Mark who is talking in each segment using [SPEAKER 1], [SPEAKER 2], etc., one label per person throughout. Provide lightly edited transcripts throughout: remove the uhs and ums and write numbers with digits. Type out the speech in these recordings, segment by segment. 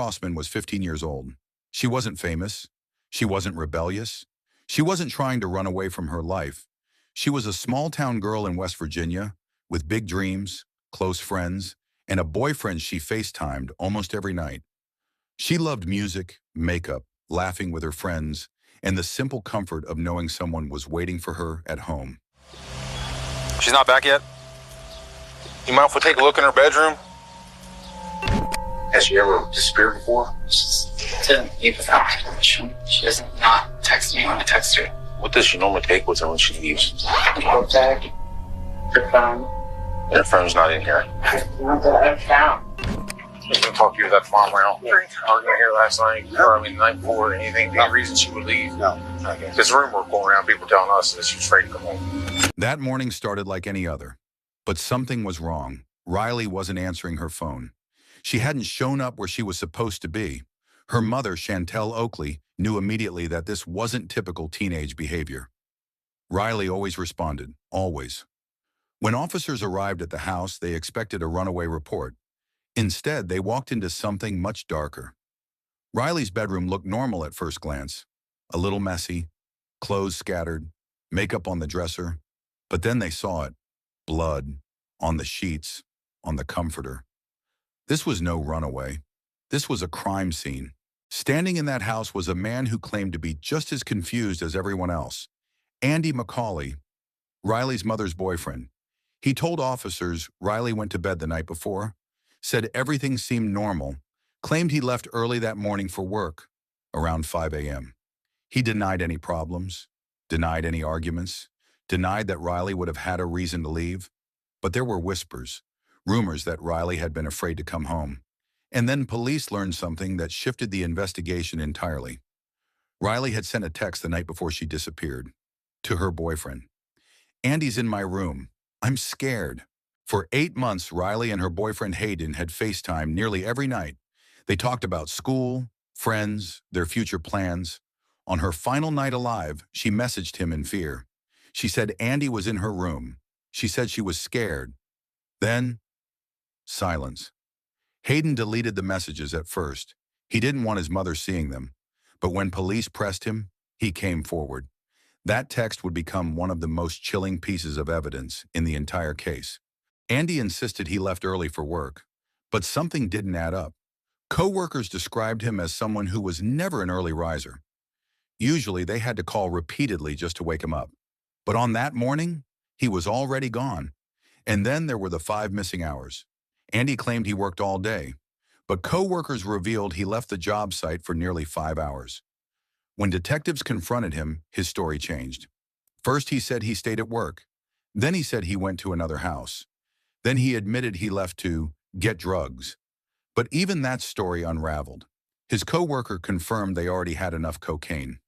[SPEAKER 1] Crossman was 15 years old. She wasn't famous. She wasn't rebellious. She wasn't trying to run away from her life. She was a small-town girl in West Virginia with big dreams, close friends, and a boyfriend she FaceTimed almost every night. She loved music, makeup, laughing with her friends, and the simple comfort of knowing someone was waiting for her at home.
[SPEAKER 2] She's not back yet? You mind if we take a look in her bedroom?
[SPEAKER 3] Has she ever disappeared before?
[SPEAKER 4] She doesn't leave without my permission. She doesn't not text me when I text her.
[SPEAKER 3] What does she normally take with her when she leaves?
[SPEAKER 4] A book bag, her phone.
[SPEAKER 3] Her phone's not in here.
[SPEAKER 4] Not that I've found.
[SPEAKER 3] I was going to talk to you at that farm around. Arguing here last night, or the night before, anything, any reason she would leave?
[SPEAKER 5] No.
[SPEAKER 3] Okay. There's a rumor going around, people telling us that she was afraid to come home.
[SPEAKER 1] That morning started like any other, but something was wrong. Riley wasn't answering her phone. She hadn't shown up where she was supposed to be. Her mother, Chantel Oakley, knew immediately that this wasn't typical teenage behavior. Riley always responded, always. When officers arrived at the house, they expected a runaway report. Instead, they walked into something much darker. Riley's bedroom looked normal at first glance. A little messy, clothes scattered, makeup on the dresser. But then they saw it. Blood. On the sheets. On the comforter. This was no runaway. This was a crime scene. Standing in that house was a man who claimed to be just as confused as everyone else. Andy McCauley, Riley's mother's boyfriend. He told officers Riley went to bed the night before, said everything seemed normal, claimed he left early that morning for work, around 5 a.m. He denied any problems, denied any arguments, denied that Riley would have had a reason to leave. But there were whispers, rumors that Riley had been afraid to come home. And then police learned something that shifted the investigation entirely. Riley had sent a text the night before she disappeared, to her boyfriend. Andy's in my room. I'm scared. For 8 months, Riley and her boyfriend Hayden had FaceTimed nearly every night. They talked about school, friends, their future plans. On her final night alive, she messaged him in fear. She said Andy was in her room. She said she was scared. Then, silence. Hayden deleted the messages at first. He didn't want his mother seeing them. But when police pressed him, he came forward. That text would become one of the most chilling pieces of evidence in the entire case. Andy insisted he left early for work, but something didn't add up. Co-workers described him as someone who was never an early riser. Usually, they had to call repeatedly just to wake him up. But on that morning, he was already gone. And then there were the 5 missing hours. Andy claimed he worked all day, but co-workers revealed he left the job site for nearly 5 hours. When detectives confronted him, his story changed. First, he said he stayed at work. Then he said he went to another house. Then he admitted he left to get drugs. But even that story unraveled. His co-worker confirmed they already had enough cocaine.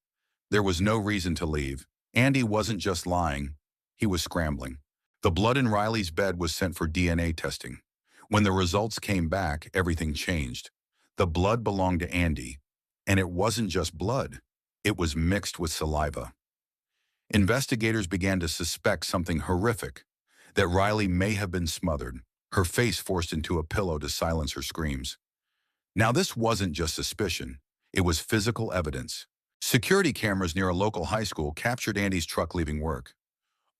[SPEAKER 1] There was no reason to leave. Andy wasn't just lying. He was scrambling. The blood in Riley's bed was sent for DNA testing. When the results came back, everything changed. The blood belonged to Andy. And it wasn't just blood. It was mixed with saliva. Investigators began to suspect something horrific, that Riley may have been smothered, her face forced into a pillow to silence her screams. Now, this wasn't just suspicion. It was physical evidence. Security cameras near a local high school captured Andy's truck leaving work.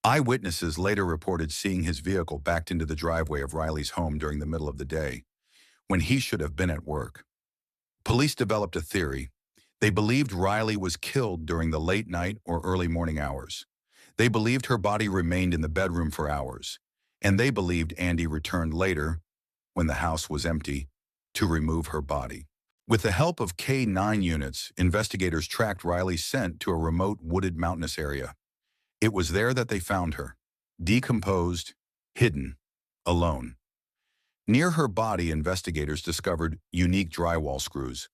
[SPEAKER 1] Eyewitnesses later reported seeing his vehicle backed into the driveway of Riley's home during the middle of the day, when he should have been at work. Police developed a theory. They believed Riley was killed during the late night or early morning hours. They believed her body remained in the bedroom for hours, and they believed Andy returned later, when the house was empty, to remove her body. With the help of K-9 units, investigators tracked Riley's scent to a remote wooded mountainous area. It was there that they found her, decomposed, hidden, alone. Near her body, investigators discovered unique drywall screws.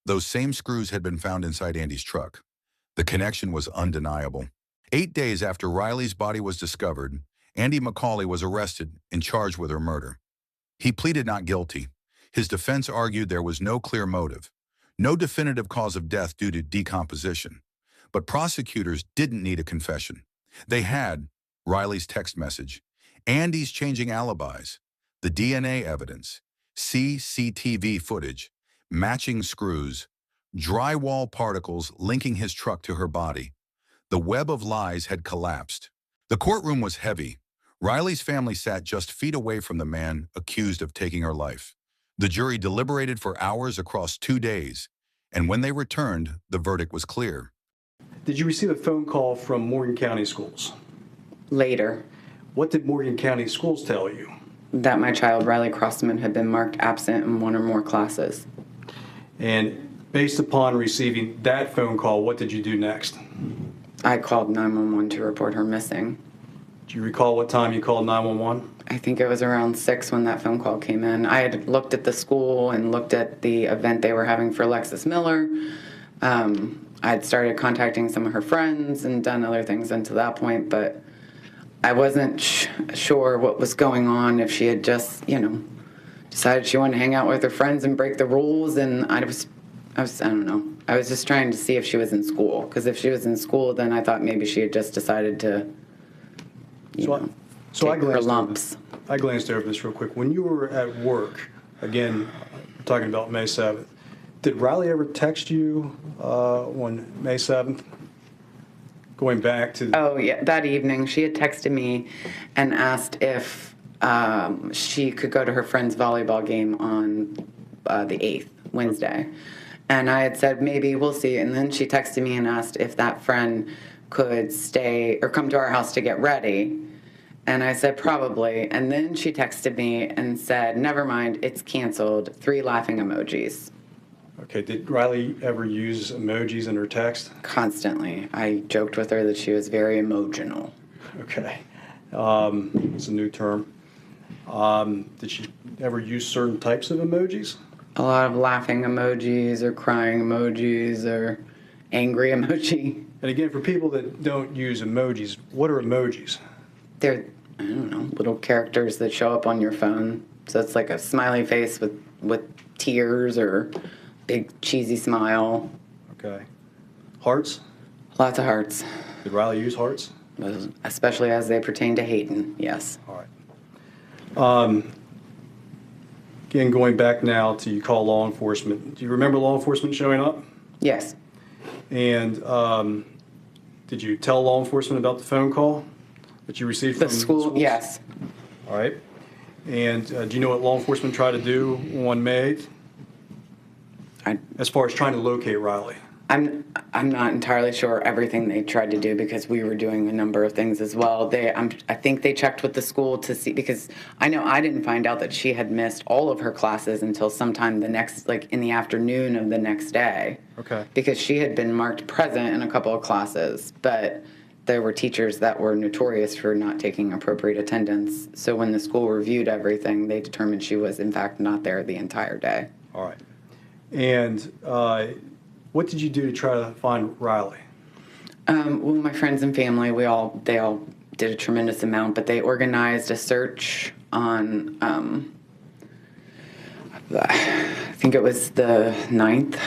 [SPEAKER 1] Those same screws had been found inside Andy's truck. The connection was undeniable. 8 days after Riley's body was discovered, Andy McCauley was arrested and charged with her murder. He pleaded not guilty. His defense argued there was no clear motive, no definitive cause of death due to decomposition. But prosecutors didn't need a confession. They had Riley's text message, Andy's changing alibis, the DNA evidence, CCTV footage, matching screws, drywall particles linking his truck to her body. The web of lies had collapsed. The courtroom was heavy. Riley's family sat just feet away from the man accused of taking her life. The jury deliberated for hours across 2 days, and when they returned, the verdict was clear.
[SPEAKER 5] Did you receive a phone call from Morgan County Schools?
[SPEAKER 6] Later,
[SPEAKER 5] What did Morgan County Schools tell you?
[SPEAKER 6] that my child, Riley Crossman, had been marked absent in one or more classes.
[SPEAKER 5] And based upon receiving that phone call, what did you do next?
[SPEAKER 6] I called 911 to report her missing.
[SPEAKER 5] Do you recall what time you called 911?
[SPEAKER 6] I think it was around 6 when that phone call came in. I had looked at the school and looked at the event they were having for Lexus Miller. I'd started contacting some of her friends and done other things until that point, but I wasn't sure what was going on, if she had just, decided she wanted to hang out with her friends and break the rules, and I don't know. I was just trying to see if she was in school, because if she was in school, then I thought maybe she had just decided to, take her lumps.
[SPEAKER 5] I glanced over this real quick. When you were at work, again, we're talking about May 7th, did Riley ever text you on May 7th? Going back to...
[SPEAKER 6] Oh, yeah, that evening she had texted me and asked if she could go to her friend's volleyball game on the 8th, Wednesday. And I had said, maybe, we'll see. And then she texted me and asked if that friend could stay or come to our house to get ready. And I said, probably. And then she texted me and said, never mind, it's canceled. 3 laughing emojis.
[SPEAKER 5] Okay, did Riley ever use emojis in her text?
[SPEAKER 6] Constantly. I joked with her that she was very emotional.
[SPEAKER 5] Okay. It's a new term. Did she ever use certain types of emojis?
[SPEAKER 6] A lot of laughing emojis or crying emojis or angry emoji.
[SPEAKER 5] And again, for people that don't use emojis, what are emojis?
[SPEAKER 6] They're, I don't know, little characters that show up on your phone. So it's like a smiley face with tears or big cheesy smile.
[SPEAKER 5] Okay. Hearts?
[SPEAKER 6] Lots of hearts,
[SPEAKER 5] Did Riley use hearts?
[SPEAKER 6] especially as they pertain to Hayden, yes.
[SPEAKER 5] All right. Again, going back now to you call law enforcement. Do you remember law enforcement showing up?
[SPEAKER 6] Yes.
[SPEAKER 5] And did you tell law enforcement about the phone call that you received
[SPEAKER 6] The
[SPEAKER 5] from
[SPEAKER 6] school,
[SPEAKER 5] schools?
[SPEAKER 6] yes.
[SPEAKER 5] All right. And do you know what law enforcement tried to do on May 8th as far as trying to locate Riley?
[SPEAKER 6] I'm not entirely sure everything they tried to do because we were doing a number of things as well. I think they checked with the school to see, because I know I didn't find out that she had missed all of her classes until sometime in the afternoon of the next day.
[SPEAKER 5] Okay.
[SPEAKER 6] Because she had been marked present in a couple of classes, but there were teachers that were notorious for not taking appropriate attendance. So when the school reviewed everything, they determined she was in fact not there the entire day.
[SPEAKER 5] All right. And what did you do to try to find Riley?
[SPEAKER 6] Well, my friends and family, they all did a tremendous amount, but they organized a search on, I think it was the 9th.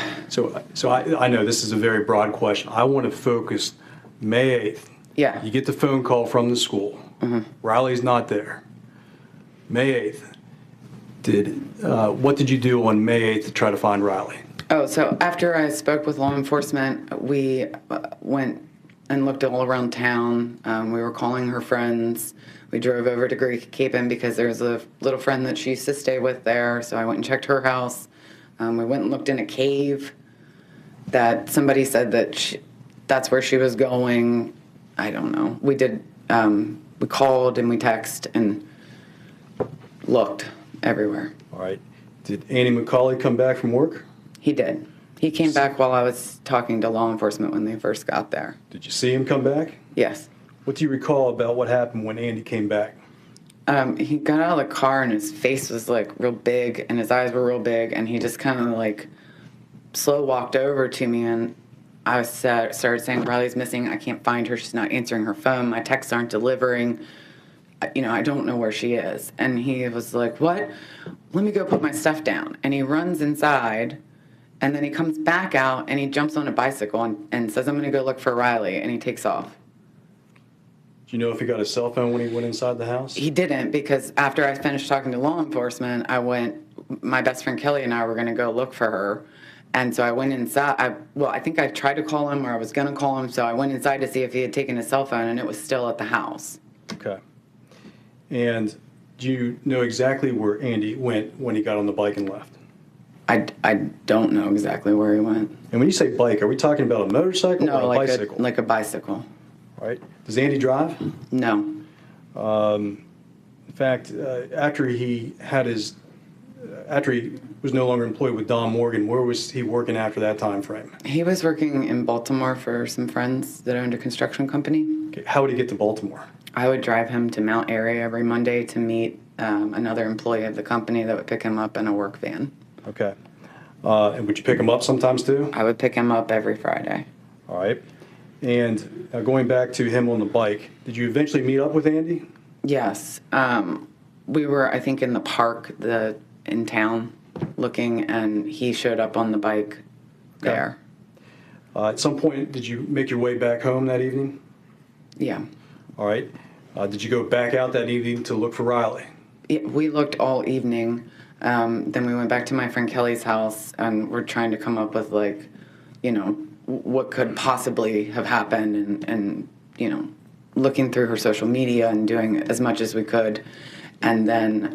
[SPEAKER 5] So I know this is a very broad question. I want to focus May 8th.
[SPEAKER 6] Yeah.
[SPEAKER 5] You get the phone call from the school. Mm-hmm. Riley's not there. May 8th. What did you do on May 8th to try to find Riley?
[SPEAKER 6] Oh, so after I spoke with law enforcement, we went and looked all around town. We were calling her friends. We drove over to Greek Capon because there's a little friend that she used to stay with there. So I went and checked her house. We went and looked in a cave that somebody said that that's where she was going. I don't know. We did. We called and we texted and looked everywhere.
[SPEAKER 5] All right. Did Andy McCauley come back from work?
[SPEAKER 6] He did. He came back while I was talking to law enforcement when they first got there.
[SPEAKER 5] Did you see him come back?
[SPEAKER 6] Yes.
[SPEAKER 5] What do you recall about what happened when Andy came back?
[SPEAKER 6] He got out of the car and his face was like real big and his eyes were real big and he just kind of like slow walked over to me and I started saying, Riley's missing. I can't find her. She's not answering her phone. My texts aren't delivering. I don't know where she is. And he was like, what? Let me go put my stuff down. And he runs inside. And then he comes back out and he jumps on a bicycle and says, I'm going to go look for Riley. And he takes off.
[SPEAKER 5] Do you know if he got a cell phone when he went inside the house?
[SPEAKER 6] He didn't, because after I finished talking to law enforcement, I went my best friend Kelly and I were going to go look for her. And so I went inside. I think I tried to call him, or I was going to call him. So I went inside to see if he had taken his cell phone, and it was still at the house.
[SPEAKER 5] Okay. And do you know exactly where Andy went when he got on the bike and left?
[SPEAKER 6] I don't know exactly where he went.
[SPEAKER 5] And when you say bike, are we talking about a motorcycle
[SPEAKER 6] No,
[SPEAKER 5] or a
[SPEAKER 6] like
[SPEAKER 5] bicycle?
[SPEAKER 6] like a bicycle.
[SPEAKER 5] Right. Does Andy drive?
[SPEAKER 6] No.
[SPEAKER 5] In fact, after he was no longer employed with Don Morgan, where was he working after that time frame?
[SPEAKER 6] He was working in Baltimore for some friends that owned a construction company.
[SPEAKER 5] Okay. How would he get to Baltimore?
[SPEAKER 6] I would drive him to Mount Airy every Monday to meet another employee of the company that would pick him up in a work van.
[SPEAKER 5] Okay. And would you pick him up sometimes too?
[SPEAKER 6] I would pick him up every Friday.
[SPEAKER 5] All right. And going back to him on the bike, did you eventually meet up with Andy?
[SPEAKER 6] Yes. We were, I think, in the park in town looking, and he showed up on the bike there.
[SPEAKER 5] At some point, did you make your way back home that evening?
[SPEAKER 6] Yeah.
[SPEAKER 5] All right. Did you go back out that evening to look for Riley?
[SPEAKER 6] Yeah, we looked all evening. Then we went back to my friend Kelly's house, and we're trying to come up with, like, what could possibly have happened, and looking through her social media and doing as much as we could. And then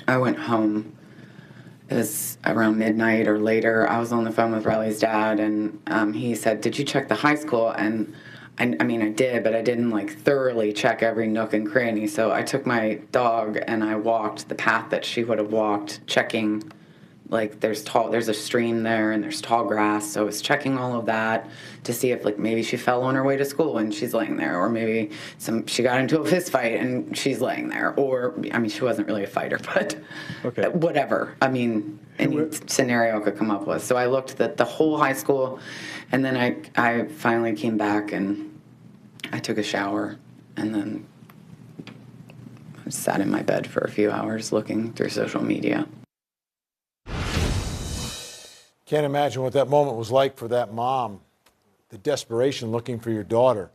[SPEAKER 6] I went home. It was around midnight or later. I was on the phone with Riley's dad, and he said, "Did you check the high school?" And I mean, I did, but I didn't thoroughly check every nook and cranny. So I took my dog and I walked the path that she would have walked, checking, there's a stream there and there's tall grass. So I was checking all of that to see if maybe she fell on her way to school and she's laying there, or maybe she got into a fist fight and she's laying there, or I mean, she wasn't really a fighter, but whatever. I mean, any scenario I could come up with. So I looked at the whole high school, and then I finally came back and I took a shower, and then I sat in my bed for a few hours looking through social media.
[SPEAKER 7] Can't imagine what that moment was like for that mom, the desperation looking for your daughter.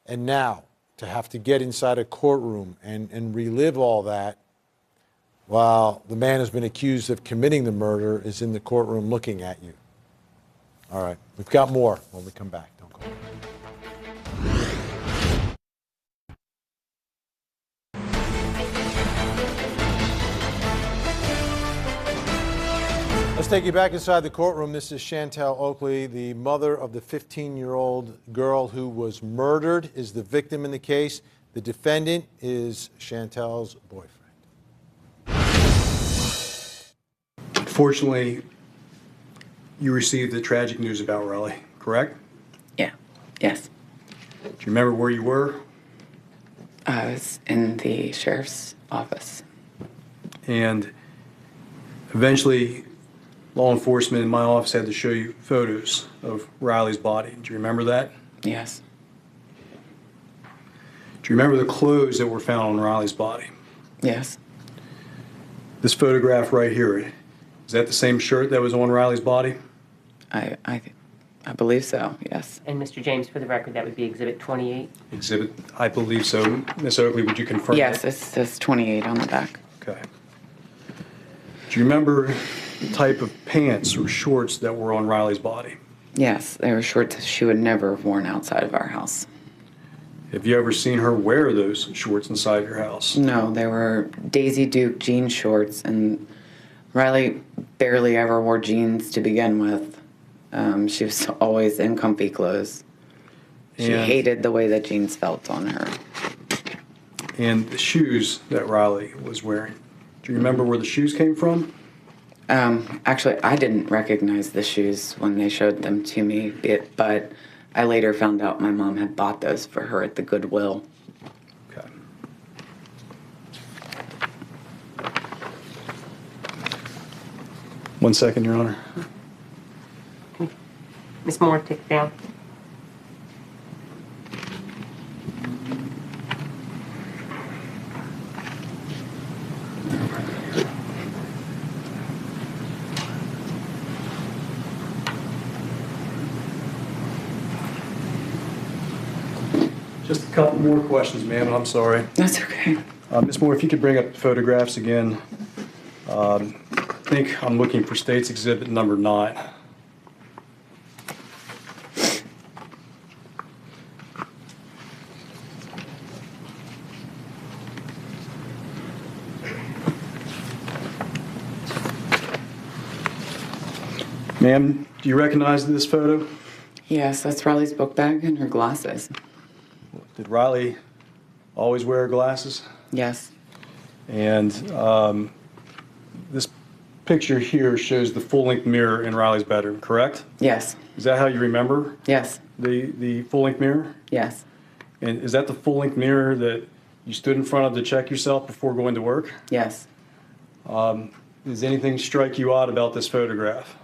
[SPEAKER 7] And now to have to get inside a courtroom and relive all that while the man who's been accused of committing the murder is in the courtroom looking at you. All right, we've got more when we come back. Don't go. Let's take you back inside the courtroom. This is Chantel Oakley, the mother of the 15-year-old girl who was murdered, is the victim in the case. The defendant is Chantel's boyfriend.
[SPEAKER 5] Fortunately, you received the tragic news about Riley, correct?
[SPEAKER 6] Yeah. Yes.
[SPEAKER 5] Do you remember where you were?
[SPEAKER 6] I was in the sheriff's office.
[SPEAKER 5] And eventually, law enforcement in my office had to show you photos of Riley's body. Do you remember that?
[SPEAKER 6] Yes.
[SPEAKER 5] Do you remember the clothes that were found on Riley's body?
[SPEAKER 6] Yes.
[SPEAKER 5] This photograph right here, is that the same shirt that was on Riley's body?
[SPEAKER 6] I believe so, yes.
[SPEAKER 8] And Mr. James, for the record, that would be Exhibit 28.
[SPEAKER 5] Exhibit, I believe so. Ms. Oakley, would you confirm
[SPEAKER 6] Yes,
[SPEAKER 5] that?
[SPEAKER 6] it says 28 on the back.
[SPEAKER 5] Okay. Do you remember the type of pants or shorts that were on Riley's body?
[SPEAKER 6] Yes, they were shorts she would never have worn outside of our house.
[SPEAKER 5] Have you ever seen her wear those shorts inside your house?
[SPEAKER 6] No, they were Daisy Duke jean shorts, and Riley barely ever wore jeans to begin with. She was always in comfy clothes. She hated the way that jeans felt on her.
[SPEAKER 5] And the shoes that Riley was wearing, do you remember where the shoes came from?
[SPEAKER 6] Actually, I didn't recognize the shoes when they showed them to me, but I later found out my mom had bought those for her at the Goodwill.
[SPEAKER 5] Okay. One second, Your Honor.
[SPEAKER 8] Ms. Moore, take it down.
[SPEAKER 5] Just a couple more questions, ma'am, and I'm sorry.
[SPEAKER 6] That's okay.
[SPEAKER 5] Ms. Moore, if you could bring up the photographs again. I think I'm looking for State's Exhibit number 9. Ma'am, do you recognize this photo?
[SPEAKER 6] Yes, that's Riley's book bag and her glasses.
[SPEAKER 5] Did Riley always wear glasses?
[SPEAKER 6] Yes.
[SPEAKER 5] And this picture here shows the full-length mirror in Riley's bedroom, correct?
[SPEAKER 6] Yes.
[SPEAKER 5] Is that how you remember
[SPEAKER 6] Yes.
[SPEAKER 5] the full-length mirror?
[SPEAKER 6] Yes.
[SPEAKER 5] And is that the full-length mirror that you stood in front of to check yourself before going to work?
[SPEAKER 6] Yes.
[SPEAKER 5] Does anything strike you odd about this photograph?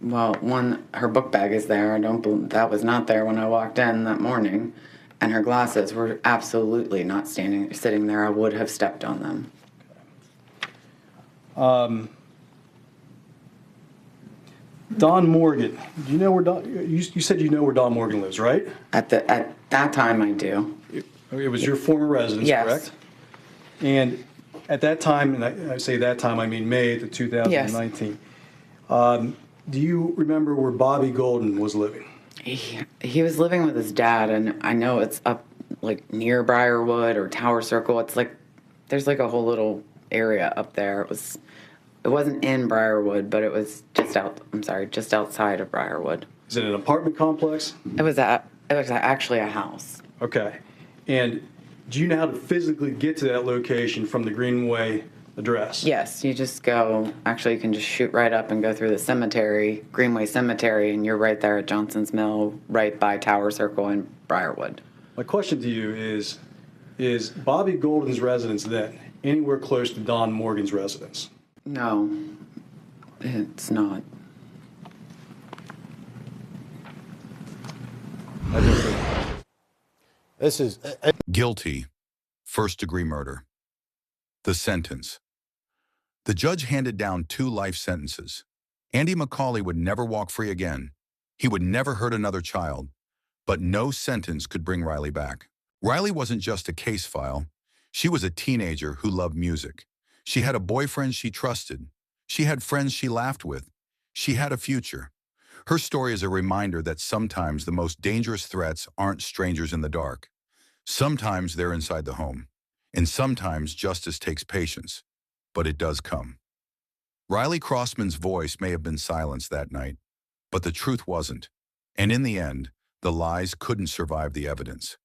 [SPEAKER 6] Well, one, her book bag is there. That was not there when I walked in that morning. And her glasses were absolutely not sitting there. I would have stepped on them.
[SPEAKER 5] Don Morgan. Do you know where Don? You said you know where Don Morgan lives, right?
[SPEAKER 6] At that time, I do.
[SPEAKER 5] It was your former residence,
[SPEAKER 6] Yes.
[SPEAKER 5] correct? And at that time, and I say that time, I mean May of 2019. Do you remember where Bobby Golden was living?
[SPEAKER 6] He was living with his dad, and I know it's up like near Briarwood or Tower Circle. It's like there's like a whole little area up there. It wasn't in Briarwood, but it was just outside of Briarwood.
[SPEAKER 5] Is it an apartment complex?
[SPEAKER 6] It was actually a house.
[SPEAKER 5] Okay. And do you know how to physically get to that location from the Greenway address?
[SPEAKER 6] Yes, you just go. Actually, you can just shoot right up and go through the cemetery, Greenway Cemetery, and you're right there at Johnson's Mill, right by Tower Circle and Briarwood.
[SPEAKER 5] My question to you is Bobby Golden's residence then anywhere close to Don Morgan's residence?
[SPEAKER 6] No, it's not.
[SPEAKER 7] This is
[SPEAKER 1] Guilty. First-degree murder. The sentence. The judge handed down 2 life sentences. Andy McCauley would never walk free again. He would never hurt another child. But no sentence could bring Riley back. Riley wasn't just a case file. She was a teenager who loved music. She had a boyfriend she trusted. She had friends she laughed with. She had a future. Her story is a reminder that sometimes the most dangerous threats aren't strangers in the dark. Sometimes they're inside the home. And sometimes justice takes patience. But it does come. Riley Crossman's voice may have been silenced that night, but the truth wasn't. And in the end, the lies couldn't survive the evidence.